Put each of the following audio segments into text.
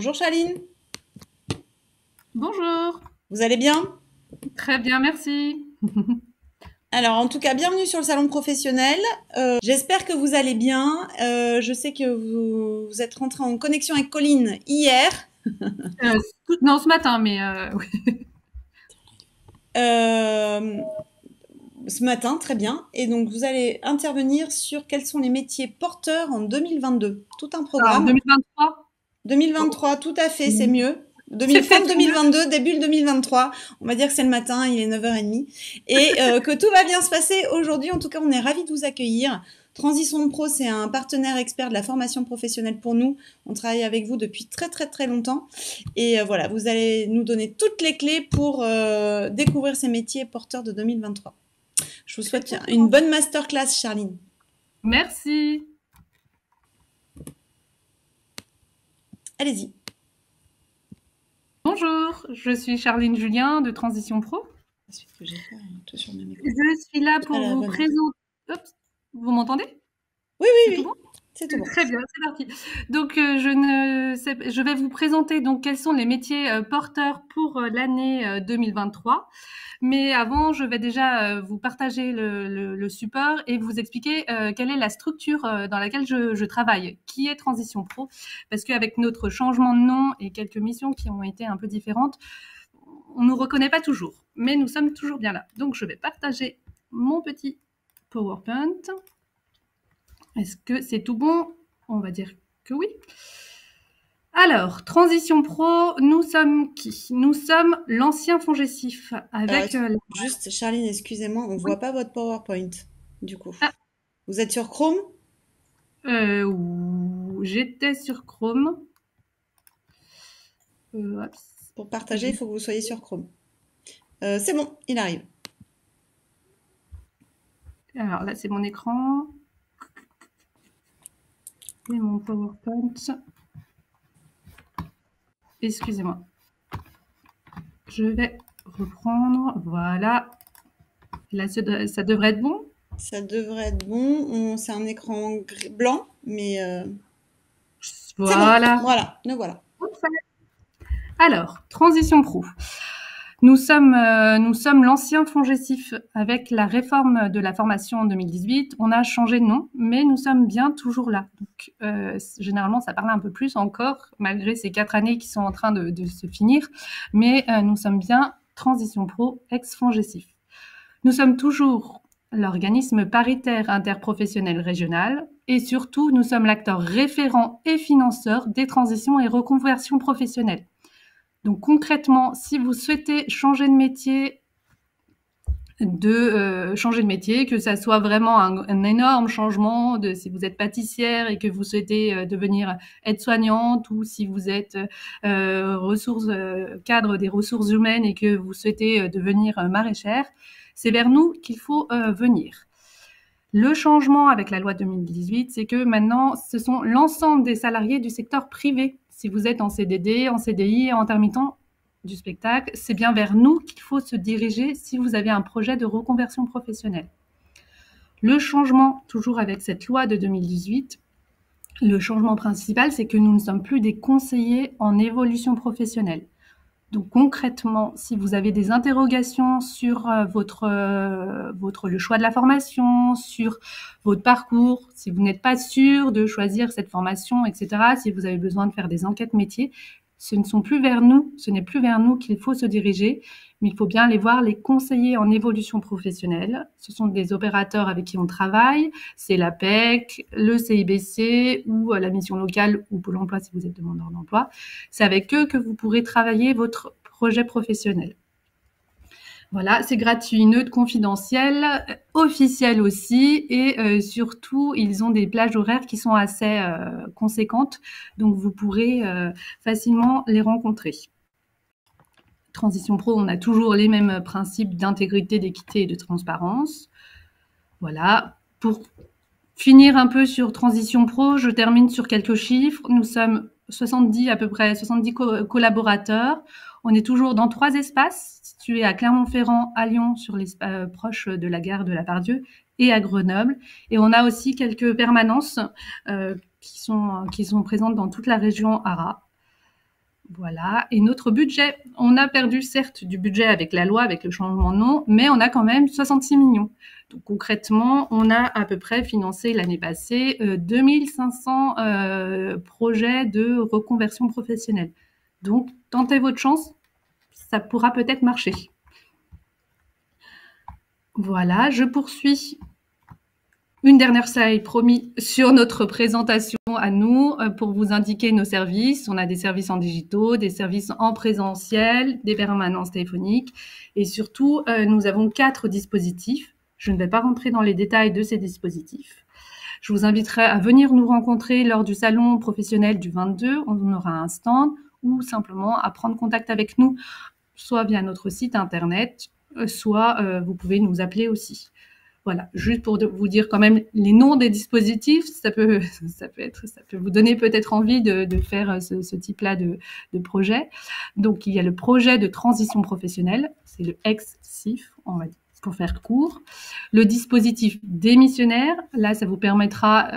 Bonjour Charline, Bonjour, vous allez bien? très bien, merci. Alors en tout cas, bienvenue sur le salon professionnel. J'espère que vous allez bien. Je sais que vous êtes rentré en connexion avec Colline hier. Euh, non, ce matin, mais oui. Euh, Ce matin, très bien. Et donc vous allez intervenir sur quels sont les métiers porteurs en 2022. Tout un Alors, programme. 2023, oh, 2023, tout à fait, c'est oui. mieux. C'est Fin de peut-être mieux. 2022, début de 2023. On va dire que c'est le matin, il est 9h30. Et que tout va bien se passer aujourd'hui. En tout cas, on est ravis de vous accueillir. Transition Pro, c'est un partenaire expert de la formation professionnelle pour nous. On travaille avec vous depuis très très très longtemps. Et voilà, vous allez nous donner toutes les clés pour découvrir ces métiers porteurs de 2023. Je vous souhaite une Exactement. bonne masterclass, Charline. Merci. Allez-y. Bonjour, je suis Charline Julien de Transition Pro. Ensuite, que j'ai pas tout sur le même écran. Je suis là À pour la vous bonne heure. présenter. Oups, vous m'entendez? Oui, C'est oui, tout bon? oui. C'est tout bon. Très bien, c'est parti. Donc, je vais vous présenter donc quels sont les métiers porteurs pour l'année 2023. Mais avant, je vais déjà vous partager le support et vous expliquer quelle est la structure dans laquelle je travaille, qui est Transition Pro, parce qu'avec notre changement de nom et quelques missions qui ont été un peu différentes, on nous reconnaît pas toujours, mais nous sommes toujours bien là. Donc, je vais partager mon petit PowerPoint. Est-ce que c'est tout bon? On va dire que oui. Alors, Transition Pro, nous sommes qui? Nous sommes l'ancien Fongecif Alors, avec juste, Charline, excusez-moi, on oui. voit pas votre PowerPoint, du coup. Ah, Vous êtes sur Chrome? j'étais sur Chrome. Hop, Pour partager, je- il faut que vous soyez sur Chrome. C'est bon, il arrive. Alors là, c'est mon écran et mon PowerPoint. Excusez-moi. Je vais reprendre. Voilà. Là, ça devrait être bon. Ça devrait être bon. C'est un écran blanc, mais c'est bon. Voilà. Voilà, nous voilà. Alors, Transition Pro. Nous sommes l'ancien Fongecif avec la réforme de la formation en 2018. On a changé de nom, mais nous sommes bien toujours là. Donc, généralement, ça parle un peu plus encore, malgré ces 4 années qui sont en train de se finir. Mais nous sommes bien Transition Pro, ex-Fongecif. Nous sommes toujours l'organisme paritaire interprofessionnel régional et surtout, nous sommes l'acteur référent et financeur des transitions et reconversions professionnelles. Donc concrètement, si vous souhaitez changer de métier, que ça soit vraiment un énorme changement, si vous êtes pâtissière et que vous souhaitez devenir aide-soignante, ou si vous êtes cadre des ressources humaines et que vous souhaitez devenir maraîchère, c'est vers nous qu'il faut venir. Le changement avec la loi 2018, c'est que maintenant, ce sont l'ensemble des salariés du secteur privé. Si vous êtes en CDD, en CDI, en intermittent du spectacle, c'est bien vers nous qu'il faut se diriger si vous avez un projet de reconversion professionnelle. Le changement, toujours avec cette loi de 2018, le changement principal, c'est que nous ne sommes plus des conseillers en évolution professionnelle. Donc concrètement, si vous avez des interrogations sur le choix de la formation, sur votre parcours, si vous n'êtes pas sûr de choisir cette formation, etc., si vous avez besoin de faire des enquêtes métiers, ce n'est plus vers nous qu'il faut se diriger, mais il faut bien aller voir les conseillers en évolution professionnelle. Ce sont des opérateurs avec qui on travaille, c'est l'APEC, le CIBC ou la mission locale ou Pôle emploi si vous êtes demandeur d'emploi. C'est avec eux que vous pourrez travailler votre projet professionnel. Voilà, c'est gratuit, neutre, confidentiel, officiel aussi, et surtout, ils ont des plages horaires qui sont assez conséquentes, donc vous pourrez facilement les rencontrer. Transition Pro, on a toujours les mêmes principes d'intégrité, d'équité et de transparence. Voilà. Pour finir un peu sur Transition Pro, je termine sur quelques chiffres. Nous sommes 70, à peu près 70 collaborateurs. On est toujours dans 3 espaces, situés à Clermont-Ferrand, à Lyon, proche de la gare de la Pardieu, et à Grenoble. Et on a aussi quelques permanences qui sont présentes dans toute la région ARA. Voilà. Et notre budget, on a perdu certes du budget avec la loi, avec le changement de nom, mais on a quand même 66 millions. Donc concrètement, on a à peu près financé l'année passée 2500 projets de reconversion professionnelle. Donc tentez votre chance, ça pourra peut-être marcher. Voilà, je poursuis. Une dernière slide, promis, sur notre présentation à nous, pour vous indiquer nos services. On a des services en digitaux, des services en présentiel, des permanences téléphoniques. Et surtout, nous avons 4 dispositifs. Je ne vais pas rentrer dans les détails de ces dispositifs. Je vous inviterai à venir nous rencontrer lors du salon professionnel du 22. On aura un stand ou simplement à prendre contact avec nous, soit via notre site internet, soit vous pouvez nous appeler aussi. Voilà, juste pour vous dire quand même les noms des dispositifs, ça peut vous donner peut-être envie de faire ce type-là de projet. Donc, il y a le projet de transition professionnelle, c'est le ex-CIF, on va dire, pour faire court. Le dispositif démissionnaire, là, ça vous permettra,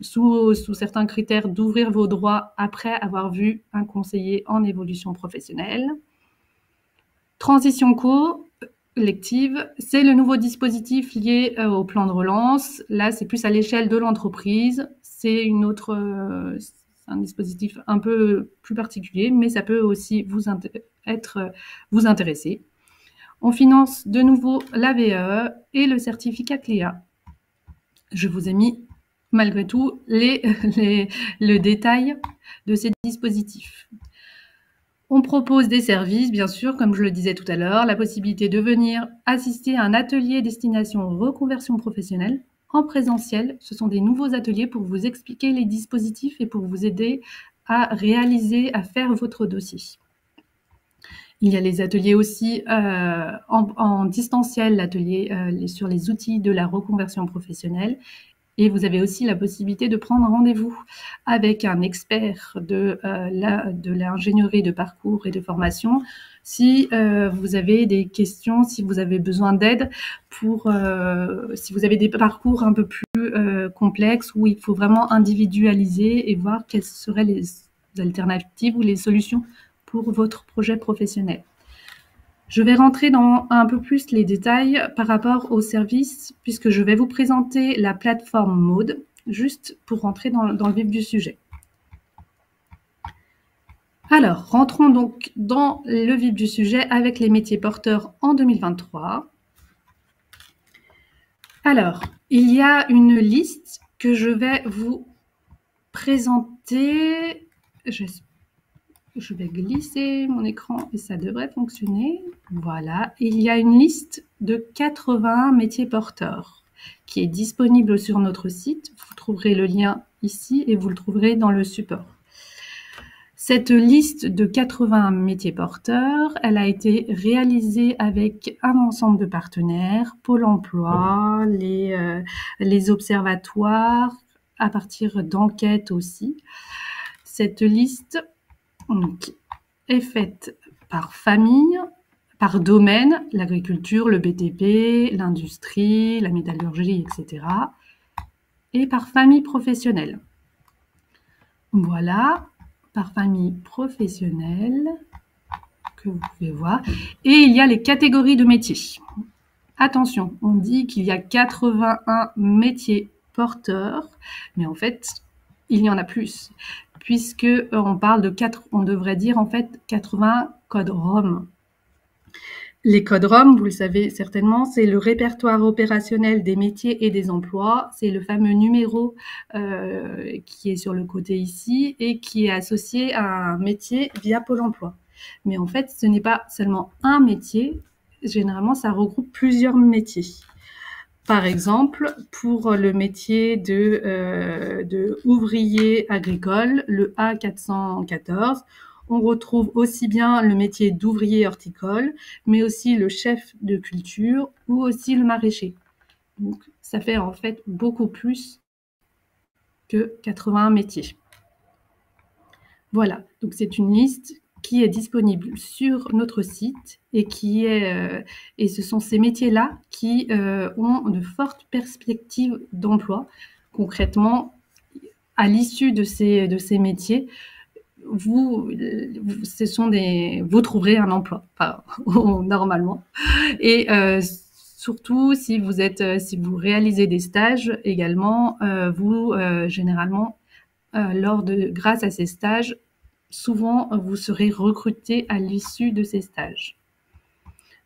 sous certains critères, d'ouvrir vos droits après avoir vu un conseiller en évolution professionnelle. Transition collective, c'est le nouveau dispositif lié au plan de relance. Là, c'est plus à l'échelle de l'entreprise. C'est un dispositif un peu plus particulier, mais ça peut aussi vous intéresser. On finance de nouveau la VAE et le certificat CLEA. Je vous ai mis, malgré tout, le détail de ces dispositifs. On propose des services, bien sûr, comme je le disais tout à l'heure, la possibilité de venir assister à un atelier destination reconversion professionnelle en présentiel. Ce sont des nouveaux ateliers pour vous expliquer les dispositifs et pour vous aider à réaliser, à faire votre dossier. Il y a les ateliers aussi en distanciel, l'atelier sur les outils de la reconversion professionnelle. Et vous avez aussi la possibilité de prendre rendez-vous avec un expert de l'ingénierie de parcours et de formation si vous avez des questions, si vous avez besoin d'aide si vous avez des parcours un peu plus complexes où il faut vraiment individualiser et voir quelles seraient les alternatives ou les solutions pour votre projet professionnel. Je vais rentrer dans un peu plus les détails par rapport aux services, puisque je vais vous présenter la plateforme Maude, juste pour rentrer dans le vif du sujet. Alors, rentrons donc dans le vif du sujet avec les métiers porteurs en 2023. Alors, il y a une liste que je vais vous présenter. Je vais glisser mon écran et ça devrait fonctionner. Voilà, il y a une liste de 80 métiers porteurs qui est disponible sur notre site. Vous trouverez le lien ici et vous le trouverez dans le support. Cette liste de 80 métiers porteurs, elle a été réalisée avec un ensemble de partenaires, Pôle emploi, les observatoires, à partir d'enquêtes aussi. Cette liste est faite par famille, par domaine, l'agriculture, le BTP, l'industrie, la métallurgie, etc. et par famille professionnelle. Voilà, par famille professionnelle, que vous pouvez voir. Et il y a les catégories de métiers. Attention, on dit qu'il y a 81 métiers porteurs, mais en fait, il y en a plus, puisque on devrait dire en fait 80 codes ROM. Les codes ROM, vous le savez certainement, c'est le répertoire opérationnel des métiers et des emplois. C'est le fameux numéro qui est sur le côté ici et qui est associé à un métier via Pôle emploi. Mais en fait, ce n'est pas seulement un métier. Généralement, ça regroupe plusieurs métiers. Par exemple, pour le métier de ouvrier agricole, le A414, on retrouve aussi bien le métier d'ouvrier horticole, mais aussi le chef de culture ou aussi le maraîcher. Donc, ça fait en fait beaucoup plus que 81 métiers. Voilà, donc c'est une liste qui est disponible sur notre site et et ce sont ces métiers-là qui ont de fortes perspectives d'emploi. Concrètement, à l'issue de ces métiers, vous trouverez un emploi, enfin, normalement. Et surtout, si vous réalisez des stages également, généralement, grâce à ces stages, souvent, vous serez recruté à l'issue de ces stages.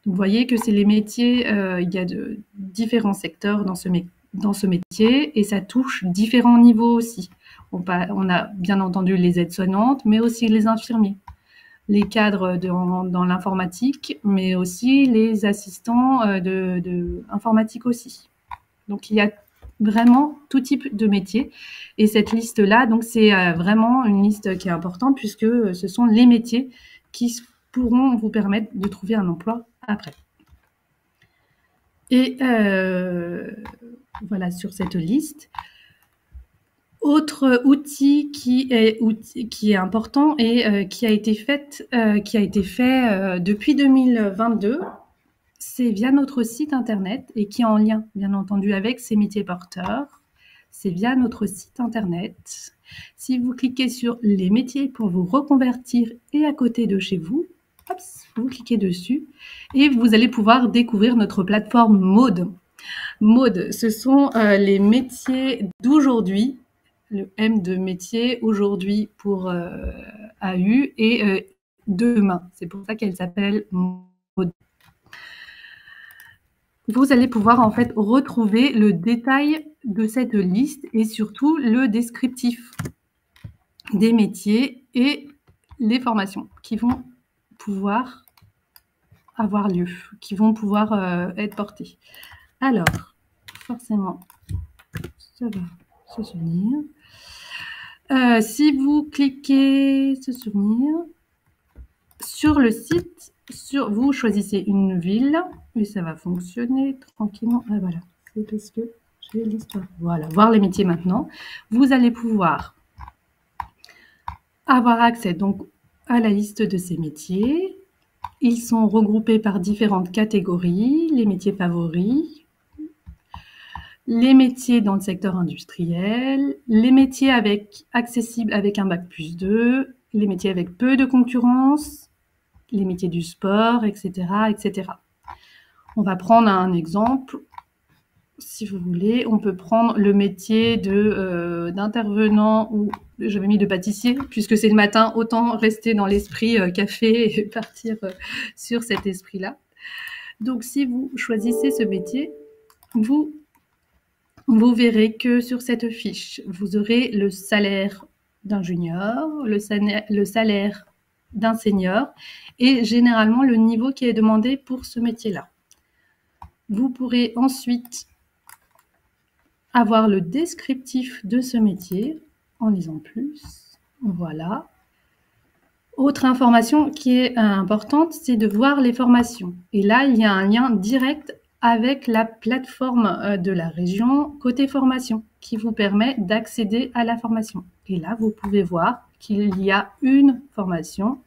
Vous voyez que c'est les métiers, il y a de différents secteurs dans ce métier et ça touche différents niveaux aussi. On a bien entendu les aides-soignantes, mais aussi les infirmiers, les cadres dans l'informatique, mais aussi les assistants de informatique aussi. Donc, il y a vraiment tout type de métier. Et cette liste-là, donc c'est vraiment une liste qui est importante puisque ce sont les métiers qui pourront vous permettre de trouver un emploi après. Et voilà, sur cette liste. Autre outil qui est important et qui a été fait depuis 2022, c'est via notre site internet et qui est en lien, bien entendu, avec ces métiers porteurs. C'est via notre site internet. Si vous cliquez sur les métiers pour vous reconvertir et à côté de chez vous, hop, vous cliquez dessus et vous allez pouvoir découvrir notre plateforme Maude. Maude, ce sont les métiers d'aujourd'hui, le M de métier, aujourd'hui pour AU et demain. C'est pour ça qu'elle s'appelle Maude. Vous allez pouvoir en fait retrouver le détail de cette liste et surtout le descriptif des métiers et les formations qui vont pouvoir avoir lieu, qui vont pouvoir être portées. Alors, forcément, ça va se souvenir. Si vous cliquez se souvenir sur le site, vous choisissez une ville et ça va fonctionner tranquillement. Ah, voilà, c'est parce que j'ai l'histoire. Voilà, voir les métiers maintenant. Vous allez pouvoir avoir accès donc à la liste de ces métiers. Ils sont regroupés par différentes catégories, les métiers favoris, les métiers dans le secteur industriel, les métiers accessibles avec un bac+2, les métiers avec peu de concurrence, les métiers du sport, etc., etc. On va prendre un exemple, si vous voulez. On peut prendre le métier d'intervenant ou j'avais mis de pâtissier, puisque c'est le matin, autant rester dans l'esprit café et partir sur cet esprit-là. Donc, si vous choisissez ce métier, vous verrez que sur cette fiche, vous aurez le salaire d'un junior, le salaire d'un senior et généralement le niveau qui est demandé pour ce métier-là. Vous pourrez ensuite avoir le descriptif de ce métier en lisant plus. Voilà. Autre information qui est importante, c'est de voir les formations. Et là, il y a un lien direct avec la plateforme de la région côté formation qui vous permet d'accéder à la formation. Et là, vous pouvez voir qu'il y a une formation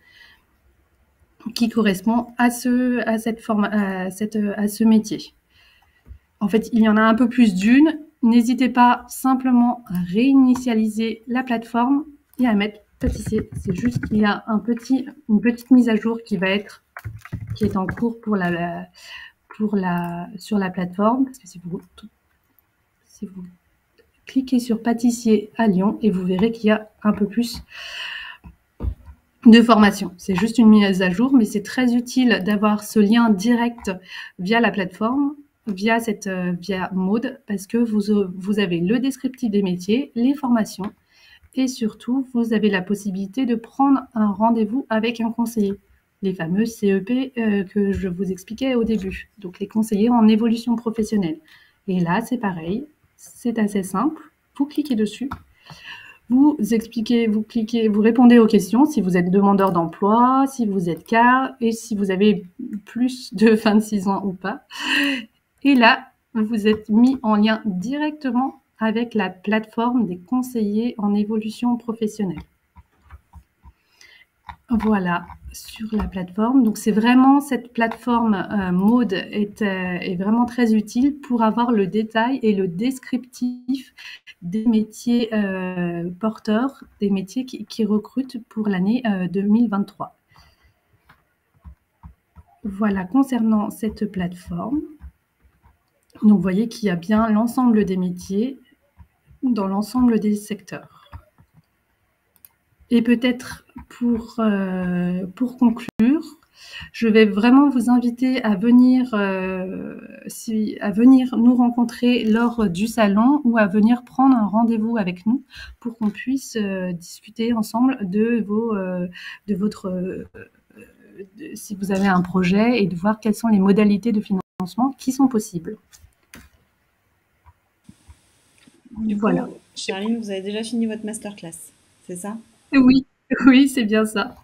qui correspond à ce métier. En fait, il y en a un peu plus d'une. N'hésitez pas simplement à réinitialiser la plateforme et à mettre pâtissier. C'est juste qu'il y a une petite mise à jour qui est en cours sur la plateforme. Parce que si vous cliquez sur pâtissier à Lyon et vous verrez qu'il y a un peu plus de formation. C'est juste une mise à jour, mais c'est très utile d'avoir ce lien direct via la plateforme, via Maude, parce que vous avez le descriptif des métiers, les formations, et surtout, vous avez la possibilité de prendre un rendez-vous avec un conseiller, les fameux CEP que je vous expliquais au début, donc les conseillers en évolution professionnelle. Et là, c'est pareil, c'est assez simple, vous cliquez dessus, vous expliquez, vous cliquez, vous répondez aux questions si vous êtes demandeur d'emploi, si vous êtes cadre et si vous avez plus de 26 ans ou pas. Et là, vous êtes mis en lien directement avec la plateforme des conseillers en évolution professionnelle. Voilà. sur la plateforme. Donc c'est vraiment cette plateforme Maude est vraiment très utile pour avoir le détail et le descriptif des métiers porteurs, des métiers qui recrutent pour l'année 2023. Voilà, concernant cette plateforme, donc vous voyez qu'il y a bien l'ensemble des métiers dans l'ensemble des secteurs. Et peut-être pour conclure, je vais vraiment vous inviter à venir nous rencontrer lors du salon ou à venir prendre un rendez-vous avec nous pour qu'on puisse discuter ensemble si vous avez un projet et de voir quelles sont les modalités de financement qui sont possibles. Du voilà. Coup, Charline, vous avez déjà fini votre masterclass, c'est ça? Oui, oui, c'est bien ça.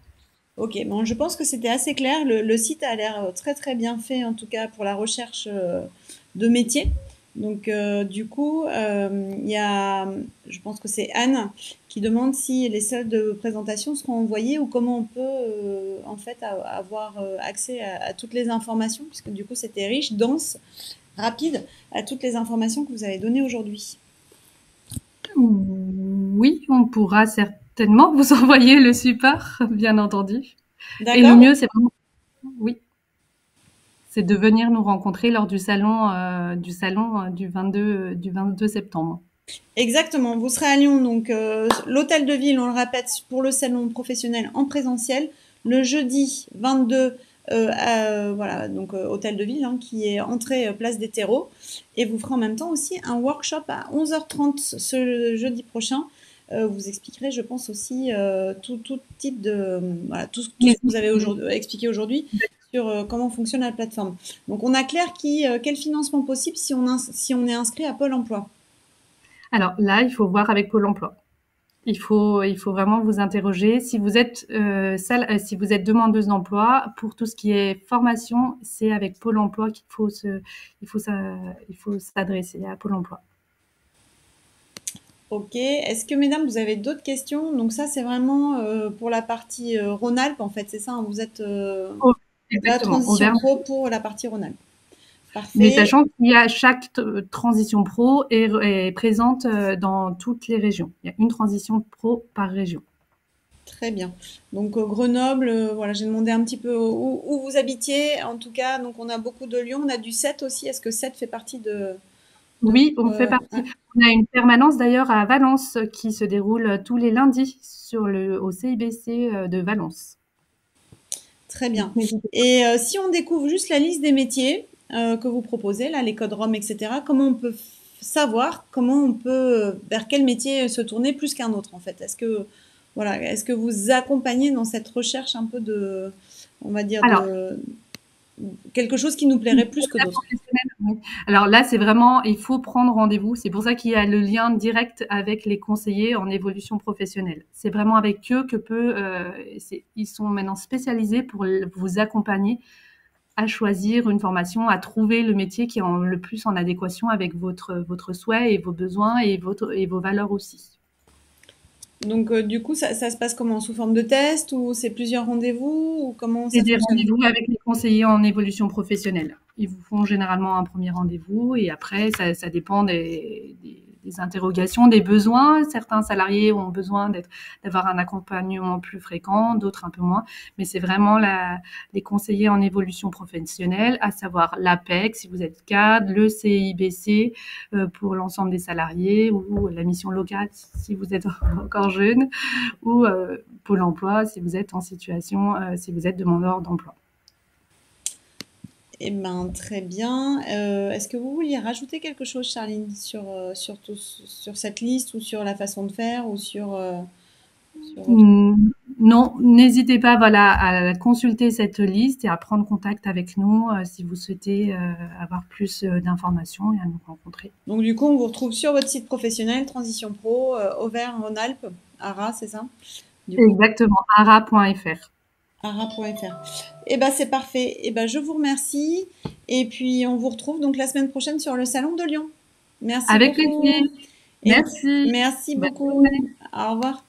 Ok, bon, je pense que c'était assez clair. Le site a l'air très très bien fait, en tout cas pour la recherche de métiers. Donc du coup, il y a, je pense que c'est Anne qui demande si les slides de présentation seront envoyés ou comment on peut en fait avoir accès à toutes les informations, puisque du coup c'était riche, dense, rapide, à toutes les informations que vous avez données aujourd'hui. Oui, on pourra certainement vous envoyer le support, bien entendu. D'accord. Et le mieux, c'est vraiment, oui, c'est de venir nous rencontrer lors du salon du 22 septembre. Exactement. Vous serez à Lyon, donc l'hôtel de ville, on le répète, pour le salon professionnel en présentiel, le jeudi 22. Voilà, donc hôtel de ville, hein, qui est entrée place des terreaux. Et vous ferez en même temps aussi un workshop à 11h30 ce jeudi prochain. Vous expliquerez, je pense, aussi tout type de... voilà, tout ce que vous avez expliqué aujourd'hui sur comment fonctionne la plateforme. Donc, on a clair quel financement possible si on est inscrit à Pôle emploi. Alors là, il faut voir avec Pôle emploi. Il faut vraiment vous interroger. Si vous êtes si vous êtes demandeuse d'emploi, pour tout ce qui est formation, c'est avec Pôle emploi qu'il faut s'adresser à Pôle emploi. Ok. Est-ce que, mesdames, vous avez d'autres questions? Donc ça, c'est vraiment pour la partie Rhône-Alpes, en fait, c'est ça, hein, vous êtes la transition pro pour la partie Rhône-Alpes. Parfait. Mais sachant qu'il y a chaque transition pro est présente dans toutes les régions. Il y a une transition pro par région. Très bien. Donc Grenoble, voilà, j'ai demandé un petit peu où vous habitiez. En tout cas, donc on a beaucoup de Lyon, on a du 7 aussi. Est-ce que 7 fait partie de oui, on fait partie. On a une permanence d'ailleurs à Valence qui se déroule tous les lundis au CIBC de Valence. Très bien. Et si on découvre juste la liste des métiers que vous proposez, là, les codes ROM, etc., comment on peut savoir vers quel métier se tourner plus qu'un autre, en fait? Est-ce que vous accompagnez dans cette recherche un peu de, on va dire, quelque chose qui nous plairait plus que d'autres? Alors là, c'est vraiment, il faut prendre rendez-vous. C'est pour ça qu'il y a le lien direct avec les conseillers en évolution professionnelle. C'est vraiment avec eux ils sont maintenant spécialisés pour vous accompagner à choisir une formation, à trouver le métier qui est le plus en adéquation avec votre souhait et vos besoins et vos valeurs aussi. Donc, du coup, ça se passe comment? Sous forme de test ou c'est plusieurs rendez-vous ou comment ça fonctionne? C'est des rendez-vous avec les conseillers en évolution professionnelle. Ils vous font généralement un premier rendez-vous et après, ça dépend des interrogations, des besoins. Certains salariés ont besoin d'avoir un accompagnement plus fréquent, d'autres un peu moins. Mais c'est vraiment les conseillers en évolution professionnelle, à savoir l'APEC, si vous êtes cadre, le CIBC pour l'ensemble des salariés ou la mission locale si vous êtes encore jeune ou Pôle emploi si vous êtes en situation, si vous êtes demandeur d'emploi. Eh ben, très bien. Est-ce que vous vouliez rajouter quelque chose, Charline, sur cette liste ou sur la façon de faire ou sur non, n'hésitez pas à consulter cette liste et à prendre contact avec nous si vous souhaitez avoir plus d'informations et à nous rencontrer. Donc du coup, on vous retrouve sur votre site professionnel, Transition Pro, Auvergne-Rhône-Alpes, ARA, c'est ça? Exactement, ara.fr. ara.fr. Eh ben, c'est parfait. Eh ben, je vous remercie. Et puis, on vous retrouve donc la semaine prochaine sur le Salon de Lyon. Merci avec beaucoup. Plaisir. Merci. Merci beaucoup. Au revoir.